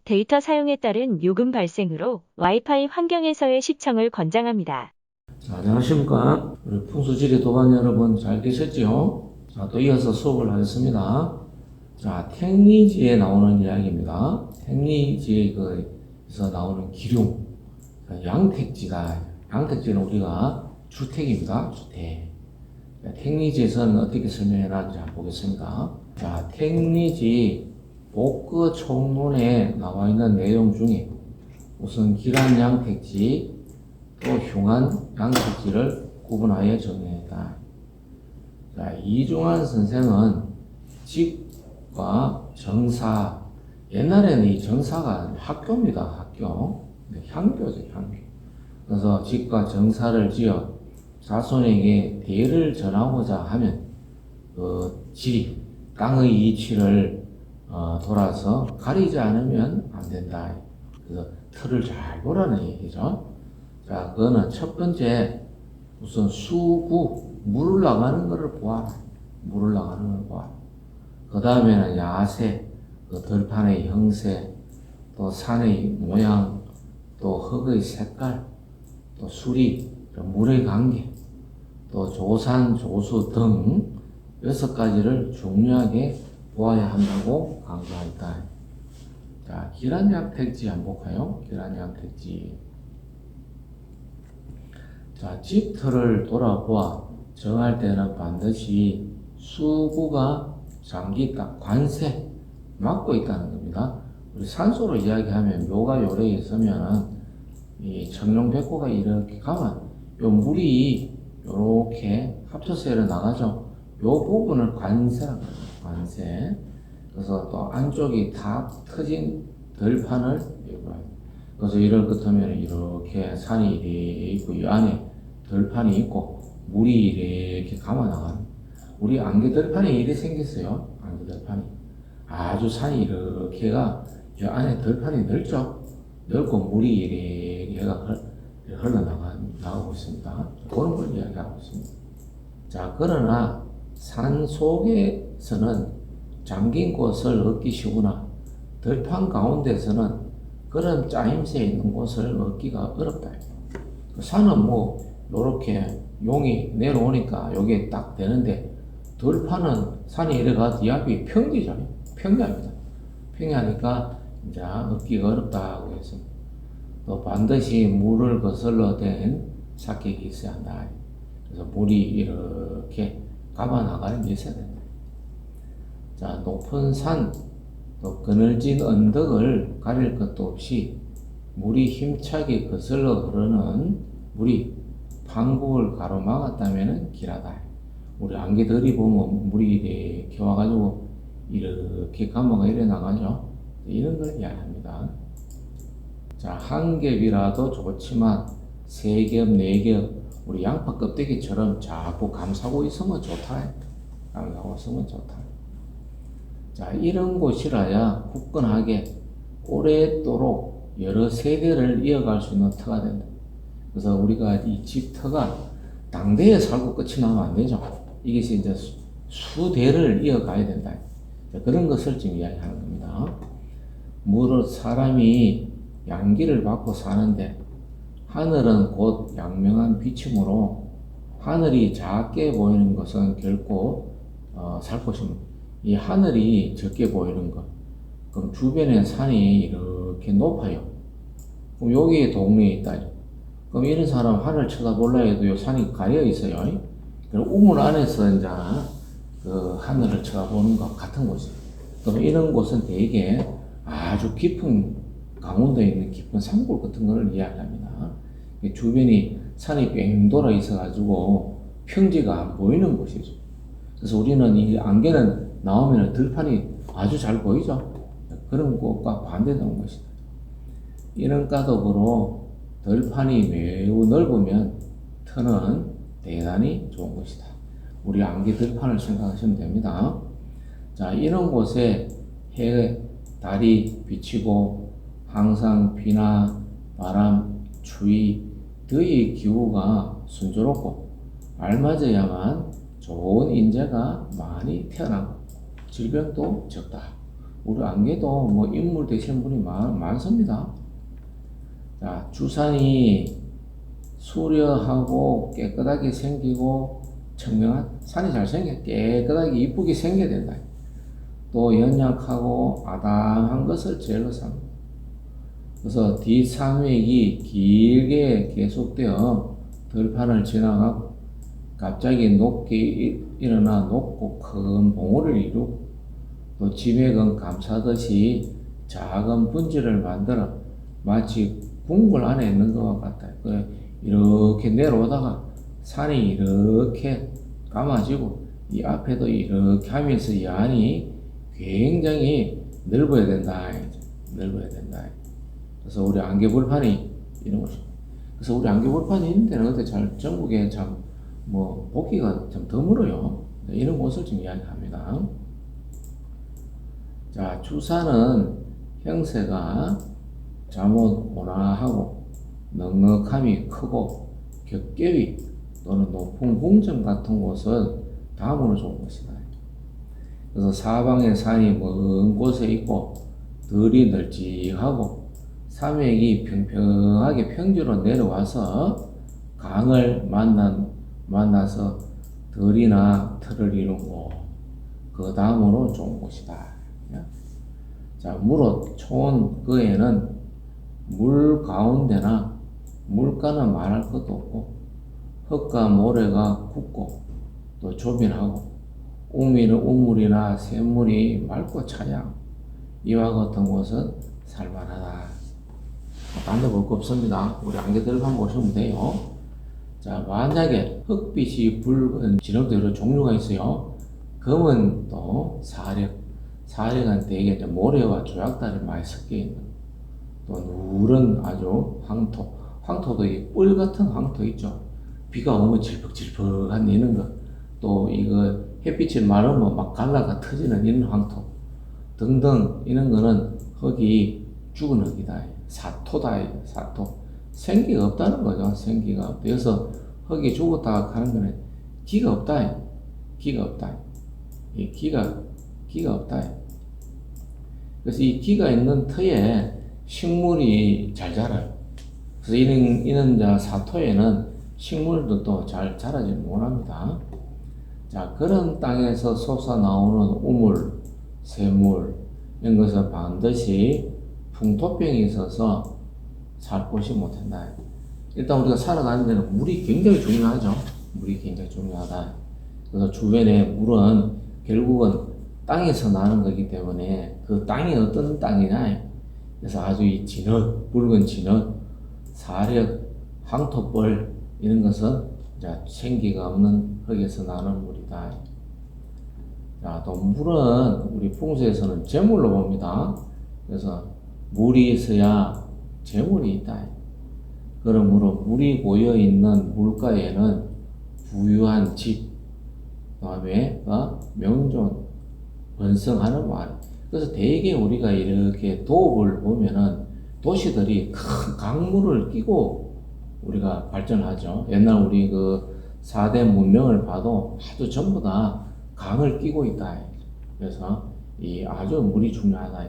데이터 사용에 따른 요금 발생으로 와이파이 환경에서의 시청을 권장합니다. 자, 안녕하십니까. 우리 풍수지리 도반 여러분 잘 계셨지요? 자, 또 이어서 수업을 하겠습니다. 자, 택리지에 나오는 이야기입니다. 택리지에서 나오는 기륭. 양택지다. 양택지는 우리가 주택입니다. 주택. 택리지에서는 어떻게 설명해 놨는지 한번 보겠습니다. 자, 택리지 복그 총론에 나와 있는 내용 중에 우선 기란 양택지 또 흉한 양택지를 구분하여 정의했다. 자, 이중환 선생은 직과 정사, 옛날에는 이 정사가 학교입니다. 학교. 향교죠, 향교. 그래서 직과 정사를 지어 자손에게 대를 전하고자 하면 땅의 이치를 돌아서 가리지 않으면 안 된다. 그래서 틀을 잘 보라는 얘기죠. 자, 그거는 첫 번째, 우선 수구, 물을 나가는 것을 보아라. 물을 나가는 걸 보아라. 그 다음에는 야세, 그 들판의 형세, 또 산의 모양, 또 흙의 색깔, 또 수리, 물의 관계, 또 조산, 조수 등 6가지를 중요하게 보아야 한다고 강조했다. 자, 기란양택지 한번 볼까요? 기란양택지. 자, 집터를 돌아보아 정할 때는 반드시 수구가 장기 딱 관세 막고 있다는 겁니다. 우리 산소로 이야기하면 묘가 요래에 있으면은 이 청룡백호가 이렇게 가면 요 물이 요렇게 합쳐서 이렇게 나가죠. 요 부분을 관세라고 해요. 관세. 그래서 또 안쪽이 다 터진 들판을 그래서 이럴 것 하면 이렇게 산이 이렇게 있고 이 안에 들판이 있고 물이 이렇게 감아 나가는 우리 안개 들판이 이렇게 생겼어요. 안개 들판이 아주 산이 이렇게가 이 안에 들판이 넓죠. 넓고 물이 이렇게 흘러나가고 있습니다. 그런 걸 이야기하고 있습니다. 자, 그러나 산 속에서는 잠긴 곳을 얻기 쉬우나 들판 가운데서는 그런 짜임새 있는 곳을 얻기가 어렵다. 산은 뭐 요렇게 용이 내려오니까 여기에 딱 되는데 들판은 산이 이래가 이 앞이 평지잖아요. 평야입니다. 평야니까 이제 얻기가 어렵다고 해서 또 반드시 물을 거슬러 댄 사객이 있어야 한다. 그래서 물이 이렇게 감아 나가는 게 있어야 된다. 자, 높은 산, 또 그늘진 언덕을 가릴 것도 없이 물이 힘차게 거슬러 흐르는 물이 방국을 가로막았다면 길하다. 우리 안개들이 보면 물이 이렇게 와가지고 이렇게 감아가 이래 나가죠. 이런 걸 이야기합니다. 자, 한 겹이라도 좋지만 세 겹, 네 겹, 우리 양파 껍데기처럼 자꾸 감싸고 있으면 좋다. 감싸고 있으면 좋다. 자, 이런 곳이라야 굳건하게 오랫도록 여러 세대를 이어갈 수 있는 터가 된다. 그래서 우리가 이 집 터가 당대에 살고 끝이 나면 안 되죠. 이것이 이제 수대를 이어가야 된다. 그런 것을 지금 이야기하는 겁니다. 무릇 사람이 양기를 받고 사는데 하늘은 곧 양명한 비춤으로 하늘이 작게 보이는 것은 결코 살 것입니다. 이 하늘이 적게 보이는 것, 그럼 주변에 산이 이렇게 높아요. 그럼 여기에 동네에 있다. 그럼 이런 사람 하늘 쳐다볼라 해도 요 산이 가려 있어요. 그럼 우물 안에서 이제 그 하늘을 쳐다보는 것 같은 곳이에요. 그럼 이런 곳은 대개 아주 깊은 강원도에 있는 깊은 산골 같은 걸 이야기합니다. 주변이 산이 뺑 돌아 있어가지고 평지가 안 보이는 곳이죠. 그래서 우리는 이 안개는 나오면 들판이 아주 잘 보이죠. 그런 곳과 반대되는 것이다. 이런 까닭으로 들판이 매우 넓으면 터는 대단히 좋은 것이다. 우리 안개 들판을 생각하시면 됩니다. 자, 이런 곳에 해, 달이 비치고 항상 비나 바람, 추위, 더위의 기후가 순조롭고 알맞아야만 좋은 인재가 많이 태어나고 질병도 적다. 우리 안개도 뭐 인물 되시는 분이 많습니다. 자, 주산이 수려하고 깨끗하게 생기고 청명한 산이 잘 생겨 깨끗하게 이쁘게 생겨야 된다. 또 연약하고 아담한 것을 제일로 삽니다. 그래서 뒷산맥이 길게 계속되어 들판을 지나가고 갑자기 높게 일어나 높고 큰 봉우리를 이루고 또 지맥은 감싸듯이 작은 분지를 만들어 마치 궁궐 안에 있는 것과 같아요. 이렇게 내려오다가 산이 이렇게 감아지고 이 앞에도 이렇게 하면서 이 안이 굉장히 넓어야 된다. 넓어야 된다. 그래서 우리 안개벌판이 이런 것입니다. 그래서 우리 안개벌판이 있는 데는 어때 전국에 참 뭐 보기가 좀 드물어요. 이런 곳을 좀 이야기합니다. 자, 주산은 형세가 잠옷 온화하고 넉넉함이 크고 겹겹이 또는 높은 궁전 같은 곳은 다음으로 좋은 것이다. 그래서 사방에 산이 먼 곳에 있고 들이 널찍하고 산맥이 평평하게 평지로 내려와서 강을 만나서 들이나 틀을 이루고 그 다음으로 좋은 곳이다. 자, 무릇 촌 그에는 물 가운데나 물가는 말할 것도 없고 흙과 모래가 굳고 또 조빈하고 우물이나 샘물이 맑고 차양 이와 같은 곳은 살만하다. 딴 데 볼 거 없습니다. 우리 안개들만 보시면 돼요. 자, 만약에 흙빛이 붉은 진흙도 여러 종류가 있어요. 검은 또 사력은 대개 이제 모래와 조약달이 많이 섞여 있는 또 누런 아주 황토도 이 뿔 같은 황토 있죠. 비가 오면 질퍽질퍽한 이런 거, 또 이거 햇빛이 마르면 막 갈라가 터지는 이런 황토 등등 이런 거는 흙이 죽은 흙이다. 사토다. 사토. 생기가 없다는 거죠. 생기가 없다. 그래서 흙이 죽었다 하는 거는 기가 없다. 기가 없다. 이 기가 없다. 그래서 이 기가 있는 터에 식물이 잘 자라요. 그래서 이런 사토에는 식물도 잘 자라지 못합니다. 자, 그런 땅에서 솟아나오는 우물, 샘물, 이런 것은 반드시 풍토병이 있어서 살 곳이 못한다. 일단 우리가 살아가는 데는 물이 굉장히 중요하죠. 물이 굉장히 중요하다. 그래서 주변에 물은 결국은 땅에서 나는 거기 때문에 그 땅이 어떤 땅이냐. 그래서 아주 이 진흙, 붉은 진흙, 사력, 황토벌 이런 것은 이제 생기가 없는 흙에서 나는 물이다. 자, 또 물은 우리 풍수에서는 재물로 봅니다. 그래서 물이 있어야 재물이 있다. 그러므로 물이 고여 있는 물가에는 부유한 집, 그다음에 명존, 번성하는 마을. 그래서 대개 우리가 이렇게 도읍을 보면은 도시들이 큰 강물을 끼고 우리가 발전하죠. 옛날 우리 그 4대 문명을 봐도 아주 전부 다 강을 끼고 있다. 그래서 이 아주 물이 중요하다.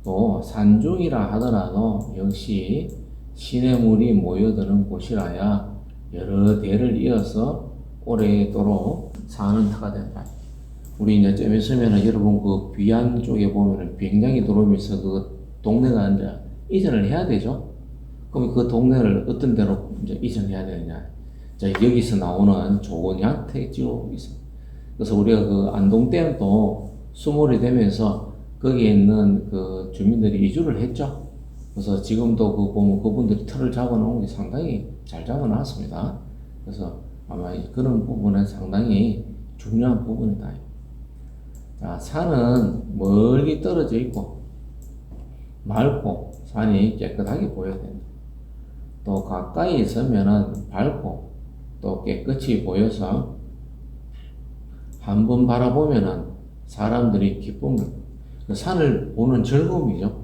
또 산중이라 하더라도 역시 시냇물이 모여드는 곳이라야 여러 대를 이어서 오래도록 사는 터가 된다. 우리 이제 좀 있으면은 여러분 그 귀안 쪽에 보면은 비행장이 들어오면서 그 동네가 이제 이전을 해야 되죠. 그럼 그 동네를 어떤 데로 이제 이전해야 되느냐. 자, 여기서 나오는 좋은 양택지로 있어. 그래서 우리가 그 안동댐도 수몰이 되면서 거기에 있는 그 주민들이 이주를 했죠. 그래서 지금도 그 보면 그분들이 틀을 잡아놓은 게 상당히 잘 잡아놨습니다. 그래서 아마 그런 부분은 상당히 중요한 부분이다. 자, 산은 멀리 떨어져 있고 맑고 산이 깨끗하게 보여야 된다. 또 가까이 있으면은 밝고 또 깨끗이 보여서 한 번 바라보면은 사람들이 기쁨을, 산을 보는 즐거움이죠.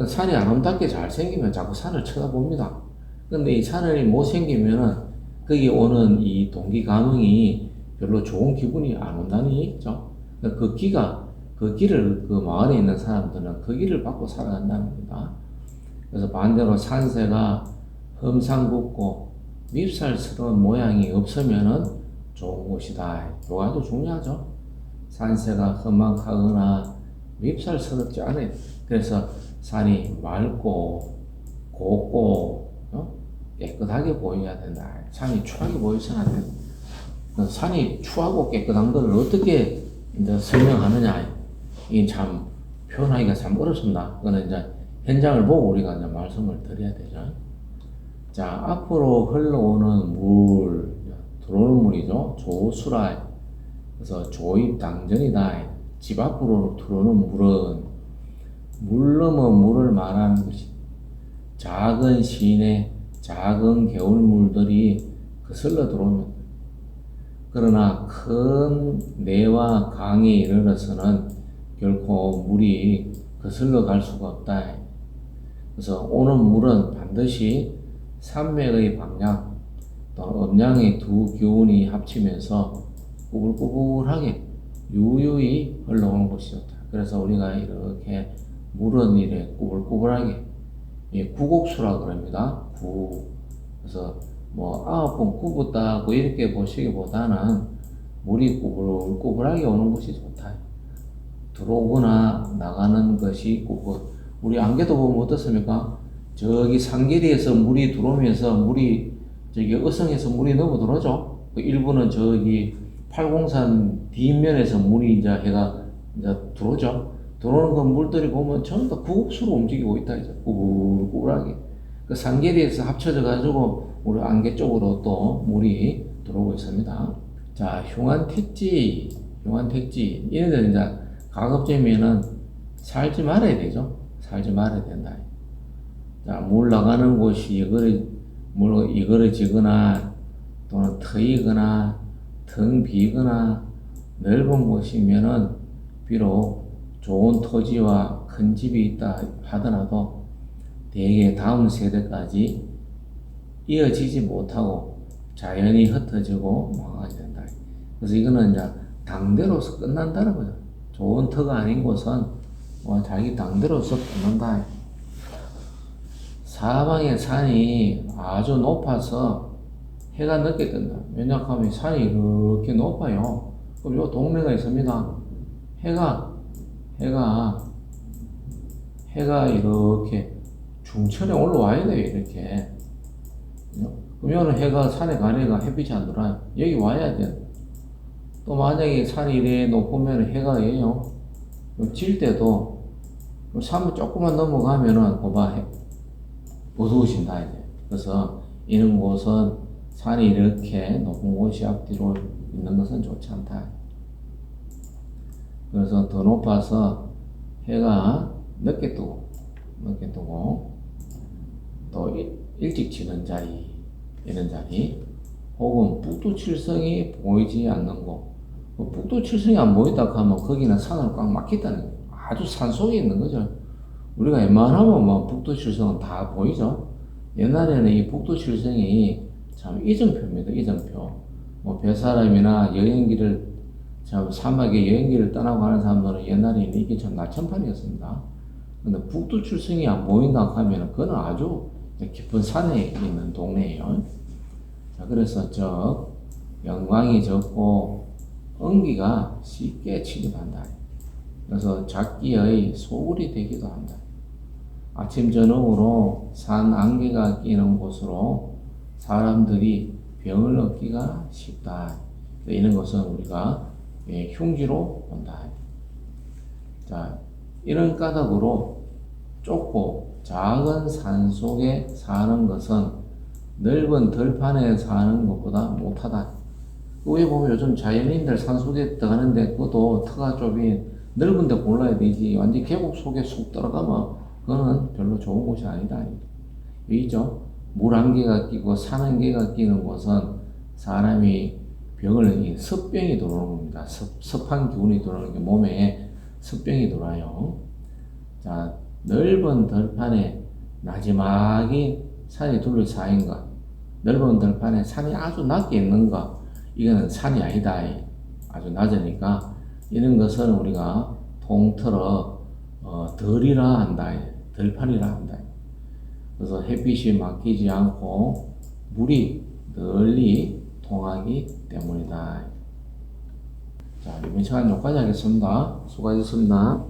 산이 아름답게 잘 생기면 자꾸 산을 쳐다봅니다. 근데 이 산이 못생기면은 거기 오는 이 동기 감흥이 별로 좋은 기분이 안 온다는 얘기죠. 그 그 길을, 그 마을에 있는 사람들은 그 길을 받고 살아간다는 겁니다. 그래서 반대로 산세가 험상궂고 밉살스러운 모양이 없으면은 좋은 곳이다. 이거 아주 중요하죠. 산세가 험악하거나 밉살스럽지 않아요. 그래서 산이 맑고 곱고 깨끗하게 보여야 된다. 산이 추하게 보이서는 안 된다. 산이 추하고 깨끗한 걸 어떻게 이제 설명하느냐. 이게 참 표현하기가 참 어렵습니다. 그거는 이제 현장을 보고 우리가 이제 말씀을 드려야 되죠. 자, 앞으로 흘러오는 물, 들어오는 물이죠. 조수라. 그래서 조입당전이다. 집 앞으로 들어오는 물은 물 넘어 물을 말하는 것이 작은 시내 작은 개울물들이 거슬러 들어오면 그러나 큰 내와 강에 이르러서는 결코 물이 거슬러 갈 수가 없다. 그래서 오는 물은 반드시 산맥의 방향 또 음양의 두 기운이 합치면서 꾸불꾸불하게 유유히 흘러오는 것이 좋다. 그래서 우리가 이렇게 물은 이래 꾸불꾸불하게 구곡수라 그럽니다. 그래서 뭐 9번 굽었다고 이렇게 보시기보다는 물이 꾸불꾸불하게 오는 것이 좋다. 들어오거나 나가는 것이 꾸불. 우리 안개도 보면 어떻습니까? 저기 산길에서 물이 들어오면서 물이 저기 어성에서 물이 넘어 들어오죠. 일부는 저기 팔공산 뒷면에서 물이 이제 해가 이제 들어오죠. 들어오는 그 물들이 보면 전부 다 구곡수로 움직이고 있다. 이제 꾸불꾸불하게. 그 산계리에서 합쳐져 가지고 우리 안개 쪽으로 또 물이 들어오고 있습니다. 자, 흉한택지. 얘네들 이제 가급적이면은 살지 말아야 되죠. 살지 말아야 된다. 자, 물 나가는 곳이 이거러지거나 또는 트이거나 텅 비거나 넓은 곳이면은 비록 좋은 토지와 큰 집이 있다 하더라도 대개 다음 세대까지 이어지지 못하고 자연히 흩어지고 망하게 된다. 그래서 이거는 이제 당대로서 끝난다는 거죠. 좋은 터가 아닌 곳은 자기 당대로서 끝난다. 사방의 산이 아주 높아서 해가 늦게 뜬다. 왜냐하면 산이 이렇게 높아요. 그럼 요 동네가 있습니다. 해가 이렇게 중천에 올라와야 돼요. 이렇게. 그러면 해가 산에 가니까 햇빛이 안 들어와요. 여기 와야 돼. 또 만약에 산이 이래 높으면 해가 질 때도 산을 조금만 넘어가면은 어두워진다. 이제. 그래서 이런 곳은 산이 이렇게 높은 곳이 앞뒤로 있는 것은 좋지 않다. 그래서 더 높아서 해가 늦게 뜨고 또 일찍 지는 자리, 이런 자리, 혹은 북두칠성이 보이지 않는 곳. 북두칠성이 안 보인다 하면 거기는 산으로 꽉 막혔다는 거예요. 아주 산 속에 있는 거죠. 우리가 웬만하면 뭐 북두칠성은 다 보이죠. 옛날에는 이 북두칠성이 참 이정표입니다. 이정표. 뭐 뱃사람이나 여행기를 사막에 여행기를 떠나고 하는 사람들은 옛날에는 이게 참 나천판이었습니다. 근데 북두칠성이 안 보인다 하면 그거는 아주 깊은 산에 있는 동네예요. 자, 그래서 영광이 적고 은기가 쉽게 침입한다. 그래서 작기의 소굴이 되기도 한다. 아침 저녁으로 산 안개가 끼는 곳으로 사람들이 병을 얻기가 쉽다. 이런 것은 우리가 흉기로 본다. 자, 이런 까닭으로 좁고 작은 산 속에 사는 것은 넓은 들판에 사는 것보다 못하다. 왜 보면 요즘 자연인들 산 속에 들어가는데 그것도 터가 좁이 넓은 데 골라야 되지. 완전 계곡 속에 쑥 들어가면 그거는 별로 좋은 곳이 아니다. 여기죠. 물 안개가 끼고 산 안개가 끼는 곳은 사람이 습병이 들어오는 겁니다. 습한 기운이 들어오는 게 몸에 습병이 들어와요. 자, 넓은 들판에 나지막이 산이 둘러싸인 것, 넓은 들판에 산이 아주 낮게 있는 것, 이거는 산이 아니다. 아주 낮으니까 이런 것은 우리가 통틀어 덜이라 한다. 덜판이라 한다. 그래서 햇빛이 막히지 않고 물이 널리 통하기 때문이다. 자, 이번 시간 여기까지 하겠습니다. 수고하셨습니다.